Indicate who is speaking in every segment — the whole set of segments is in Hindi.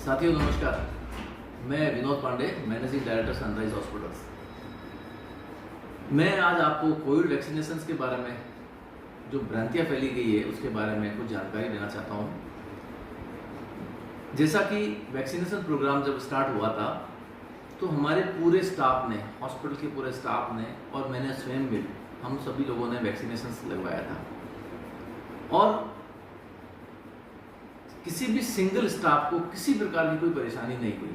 Speaker 1: साथियों नमस्कार, मैं Vinod Pandey, managing director Sunrise Hospitals. मैं आज आपको कोविड वैक्सीनेशन के बारे में जो भ्रांतियाँ फैली गई है उसके बारे में कुछ जानकारी देना चाहता हूँ। जैसा कि वैक्सीनेशन प्रोग्राम जब स्टार्ट हुआ था तो हमारे पूरे स्टाफ ने, हॉस्पिटल के पूरे स्टाफ ने और मैंने स्वयं भी, हम सभी लोगों ने वैक्सीनेशन लगवाया था और किसी भी सिंगल स्टाफ को किसी प्रकार की कोई परेशानी नहीं हुई।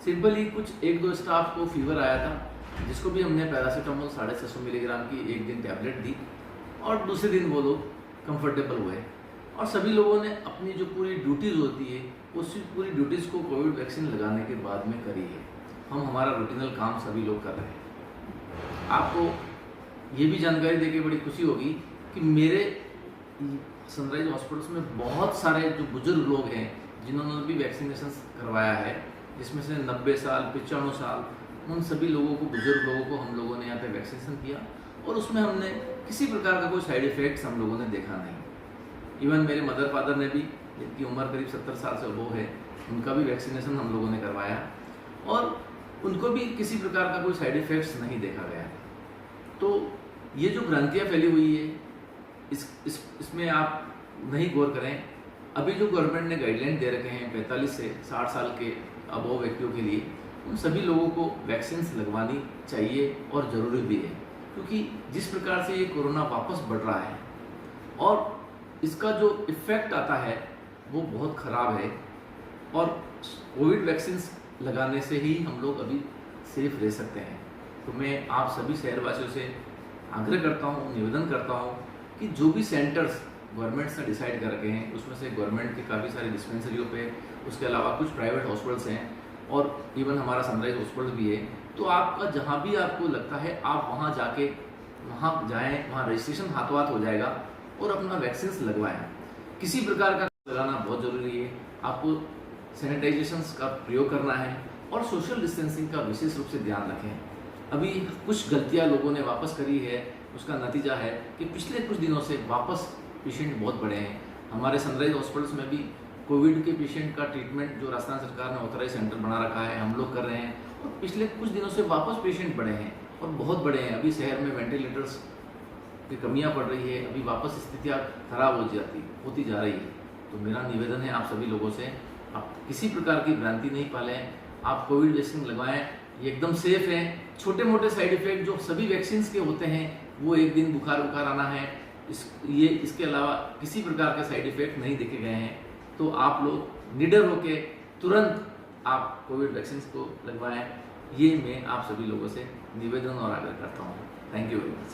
Speaker 1: सिंपली कुछ एक दो स्टाफ को फीवर आया था, जिसको भी हमने पैरासीटामोल 650 मिलीग्राम की एक दिन टैबलेट दी और दूसरे दिन वो लोग कंफर्टेबल हुए और सभी लोगों ने अपनी जो पूरी ड्यूटीज़ होती है उसी पूरी ड्यूटीज़ को कोविड वैक्सीन लगाने के बाद में करी है। हम हमारा रूटीनल काम सभी लोग कर रहे हैं। आपको ये भी जानकारी देके बड़ी खुशी होगी कि मेरे सनराइज हॉस्पिटल्स में बहुत सारे जो बुजुर्ग लोग हैं जिन्होंने भी वैक्सीनेशन करवाया है, जिसमें से 90 साल 95 साल, उन सभी लोगों को, बुजुर्ग लोगों को हम लोगों ने यहाँ पे वैक्सीनेशन किया और उसमें हमने किसी प्रकार का कोई साइड इफेक्ट्स हम लोगों ने देखा नहीं। इवन मेरे मदर फादर ने भी, जिनकी उम्र करीब 70 साल से वो है, उनका भी वैक्सीनेशन हम लोगों ने करवाया और उनको भी किसी प्रकार का कोई साइड इफेक्ट्स नहीं देखा गया। तो ये जो भ्रांतियाँ फैली हुई है इसमें आप नहीं गौर करें। अभी जो गवर्नमेंट ने गाइडलाइन दे रखे हैं 45 से 60 साल के अबव व्यक्तियों के लिए, उन सभी लोगों को वैक्सीन लगवानी चाहिए और ज़रूरी भी है, क्योंकि जिस प्रकार से ये कोरोना वापस बढ़ रहा है और इसका जो इफ़ेक्ट आता है वो बहुत ख़राब है और कोविड वैक्सीन लगाने से ही हम लोग अभी सेफ रह सकते हैं। तो मैं आप सभी शहरवासियों से आग्रह करता हूँ, निवेदन करता हूँ कि जो भी सेंटर्स गवर्नमेंट्स ने डिसाइड कर रखे हैं, उसमें से गवर्नमेंट के काफ़ी सारी डिस्पेंसरियों पे, उसके अलावा कुछ प्राइवेट हॉस्पिटल्स हैं और इवन हमारा सनराइज हॉस्पिटल भी है। तो आपका जहाँ भी आपको लगता है आप वहाँ जाके वहाँ जाएँ, वहाँ रजिस्ट्रेशन हाथों हाथ हो जाएगा और अपना वैक्सीन लगवाएं। किसी प्रकार का लगाना बहुत ज़रूरी है। आपको सैनिटाइजेशन का प्रयोग करना है और सोशल डिस्टेंसिंग का विशेष रूप से ध्यान रखें। अभी कुछ गलतियाँ लोगों ने वापस करी है, उसका नतीजा है कि पिछले कुछ दिनों से वापस पेशेंट बहुत बढ़े हैं। हमारे सनराइज हॉस्पिटल्स में भी कोविड के पेशेंट का ट्रीटमेंट जो राजस्थान सरकार ने ऑथराइज सेंटर बना रखा है, हम लोग कर रहे हैं और पिछले कुछ दिनों से वापस पेशेंट बढ़े हैं और बहुत बड़े हैं। अभी शहर में वेंटिलेटर्स की कमियां पड़ रही है, अभी वापस स्थितियाँ खराब होती जा रही है। तो मेरा निवेदन है आप सभी लोगों से, आप किसी प्रकार की भ्रांति नहीं पालें, आप कोविड वैक्सीन लगवाएं, ये एकदम सेफ है। छोटे मोटे साइड इफेक्ट जो सभी वैक्सीन के होते हैं, वो एक दिन बुखार आना है, इसके अलावा किसी प्रकार के साइड इफेक्ट नहीं देखे गए हैं। तो आप लोग निडर होकर तुरंत आप कोविड वैक्सीन को लगवाएं, ये मैं आप सभी लोगों से निवेदन और आग्रह करता हूँ। Thank you very much.